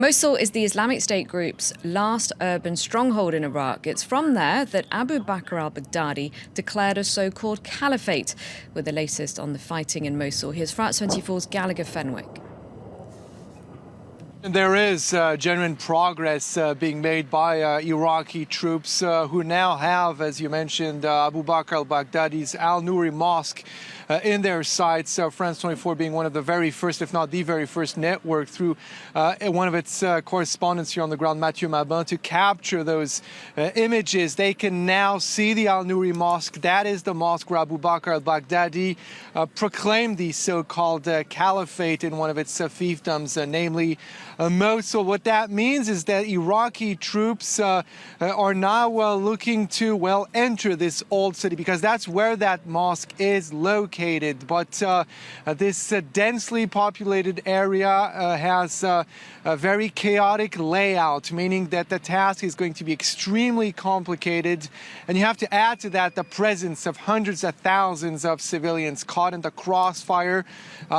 Mosul is the Islamic State group's last urban stronghold in Iraq. It's from there that Abu Bakr al-Baghdadi declared a so-called caliphate. With the latest on the fighting in Mosul, here's France 24's Gallagher Fenwick. There is genuine progress being made by Iraqi troops who now have, as you mentioned, Abu Bakr al-Baghdadi's Al-Nouri Mosque in their sights. France 24 being one of the very first, if not the very first network through one of its correspondents here on the ground, Mathieu Mabin, to capture those images. They can now see the Al-Nouri Mosque. That is the mosque where Abu Bakr al-Baghdadi proclaimed the so-called caliphate in one of its fiefdoms, namely Mosul. What that means is that Iraqi troops are now looking to, enter this old city, because that's where that mosque is located. But this densely populated area has a very chaotic layout, meaning that the task is going to be extremely complicated. And you have to add to that the presence of hundreds of thousands of civilians caught in the crossfire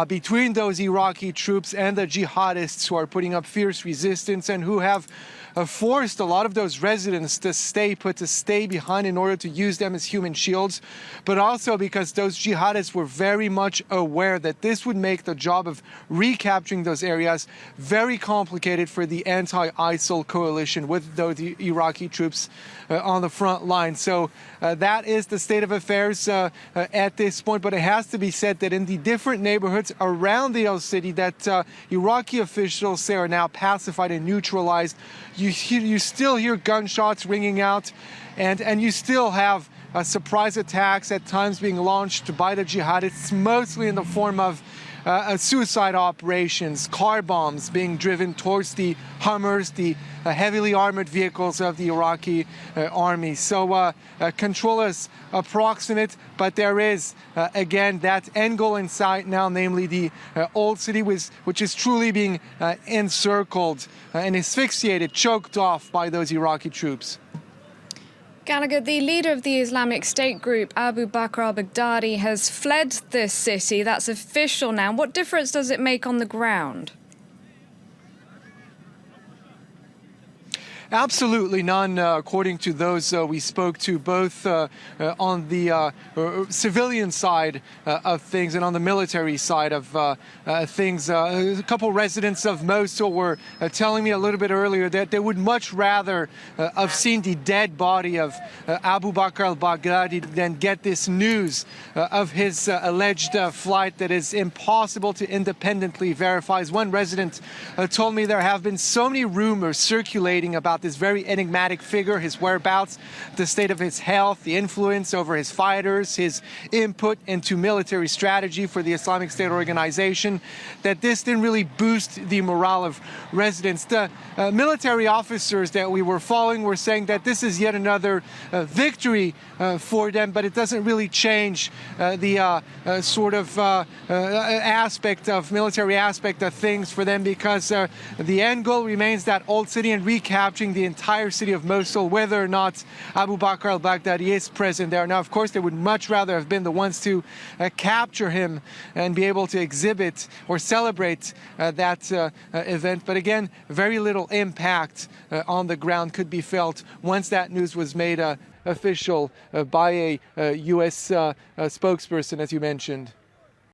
between those Iraqi troops and the jihadists who are putting up fierce resistance and who have forced a lot of those residents to stay behind in order to use them as human shields, but also because those jihadists were very much aware that this would make the job of recapturing those areas very complicated for the anti-ISIL coalition with those Iraqi troops on the front line. So that is the state of affairs at this point, but it has to be said that in the different neighborhoods around the old city that Iraqi officials say are now pacified and neutralized, you still hear gunshots ringing out, and you still have surprise attacks at times being launched by the jihadists, mostly in the form of suicide operations, car bombs being driven towards the Hummers, the heavily armored vehicles of the Iraqi army. So control is approximate, but there is, again, that end goal in sight now, namely the old city, which is truly being encircled and asphyxiated, choked off by those Iraqi troops. Gallagher, the leader of the Islamic State group, Abu Bakr al-Baghdadi, has fled this city. That's official now. What difference does it make on the ground? Absolutely none, according to those we spoke to, both on the civilian side of things and on the military side of things. A couple residents of Mosul were telling me a little bit earlier that they would much rather have seen the dead body of Abu Bakr al-Baghdadi than get this news of his alleged flight that is impossible to independently verify. As one resident told me, there have been so many rumors circulating about this very enigmatic figure, his whereabouts, the state of his health, the influence over his fighters, his input into military strategy for the Islamic State organization, that this didn't really boost the morale of residents. The military officers that we were following were saying that this is yet another victory for them, but it doesn't really change the sort of military aspect of things for them, because the end goal remains that old city and recapturing the entire city of Mosul, whether or not Abu Bakr al-Baghdadi is present there. Now, of course, they would much rather have been the ones to capture him and be able to exhibit or celebrate that event. But again, very little impact on the ground could be felt once that news was made official by a U.S. spokesperson, as you mentioned.